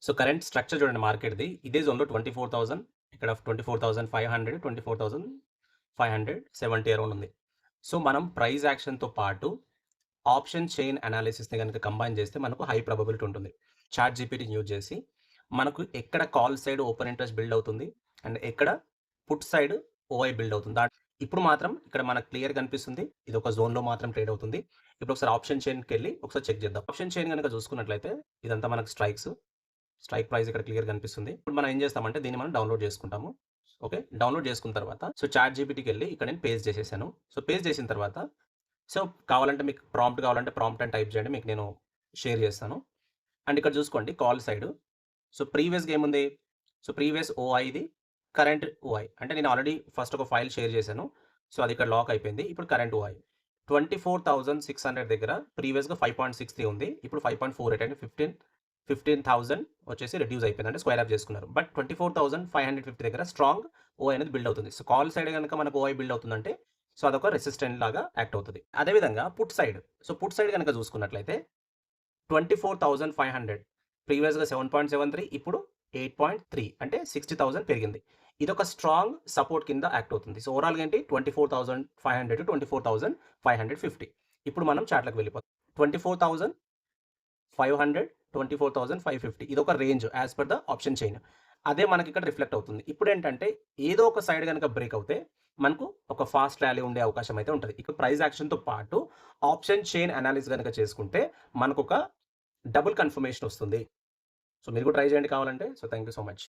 So current structure చూడండి మార్కెట్‌ది. ఇదే జోన్‌లో 24,000 ఇక్కడ 24,500, 24,570 అరౌండ్ ఉంది. సో మనం ప్రైస్ యాక్షన్‌తో పాటు ఆప్షన్ చైన్ అనాలిసిస్‌ని గనుక కంబైన్ చేస్తే మనకు హై ప్రాబబిలిటీ ఉంటుంది. చాట్ జీపీటీని యూజ్ చేసి మనకు ఎక్కడ call side open interest build అవుతుంది అండ్ ఎక్కడ పుట్ సైడ్ ఓఐ బిల్డ్ అవుతుంది. ఇప్పుడు మాత్రం ఇక్కడ మనకు క్లియర్‌గా కనిపిస్తుంది. ఇది ఒక జోన్‌లో మాత్రం ట్రేడ్ అవుతుంది. ఇప్పుడు ఒకసారి ఆప్షన్ చైన్‌కెళ్ళి ఒకసారి చెక్ చేద్దాం. ఆప్షన్ చైన్ గనుక చూసుకున్నట్లయితే ఇదంతా మనకు స్ట్రైక్ ప్రైస్ ఇక్కడ క్లియర్‌గా కనిపిస్తుంది. ఇప్పుడు మనం ఏం చేస్తామంటే దీన్ని మనం డౌన్‌లోడ్ చేసుకుంటాము. ఓకే. డౌన్‌లోడ్ చేసుకున్న తర్వాత సో చాట్ జీపీటీకెళ్ళి ఇక్కడ నేను పేస్ట్ చేసేసాను. సో పేస్ట్ చేసిన తర్వాత సో కావాలంటే మీకు ప్రాంప్ట్ కావాలంటే ప్రాంప్ట్ అని టైప్ చేయండి. మీకు నేను షేర్ చేస్తాను. అండ్ ఇక్కడ చూసుకోండి కాల్ సైడ్. సో ప్రీవియస్‌గా ఏముంది? సో ప్రీవియస్ ఓఐది కరెంట్ ఓఐ. అంటే నేను ఆల్రెడీ ఫస్ట్ ఒక ఫైల్ షేర్ చేశాను. సో అది ఇక్కడ లాక్ అయిపోయింది. ఇప్పుడు కరెంట్ ఓఐ. 24,600 దగ్గర ప్రీవియస్‌గా 5.63 ఉంది. ఇప్పుడు 5.48 అంటే 15,000 వచ్చేసి రెడ్యూస్ అయిపోయింది. అంటే స్క్వేర్ అప్ చేసుకున్నారు. బట్ 24,550 దగ్గర స్ట్రాంగ్ ఓఐ అనేది బిల్డ్ అవుతుంది. సో కాల్ సైడ్ గనుక మనకు ఓఐ బిల్డ్ అవుతుందంటే సో అదొక రెసిస్టెంట్ లాగా యాక్ట్ అవుతది. అదేవిధంగా put side. So put side గనుక చూసుకున్నట్లయితే 24,500 ప్రీవియస్‌గా 7.73 ఇప్పుడు 8.3 అంటే 60,000 పెరిగింది. ఇదొక స్ట్రాంగ్ సపోర్ట్ కింద యాక్ట్ అవుతుంది. సో ఓవరాల్‌గా ఏంటి 24,500-24,550. ఇప్పుడు మనం చార్ట్‌లోకి వెళ్ళిపోదాం. 24,500, 24,550 ఇదొక range as per the option chain. అదే మనకి ఇక్కడ రిఫ్లెక్ట్ అవుతుంది. ఇప్పుడేంటంటే ఏదో ఒక సైడ్ గనుక బ్రేక్ అవుతే మనకు ఒక ఫాస్ట్ ర్యాలీ ఉండే అవకాశం అయితే ఉంటది. ఇక ప్రైస్ యాక్షన్‌తో పాటు ఆప్షన్ చైన్ అనాలిసిస్ గనుక చేసుకుంటే మనకొక డబుల్ కన్ఫర్మేషన్ వస్తుంది. సో మీరు కూడా ట్రై చేయండి కావాలంటే. So thank you so much.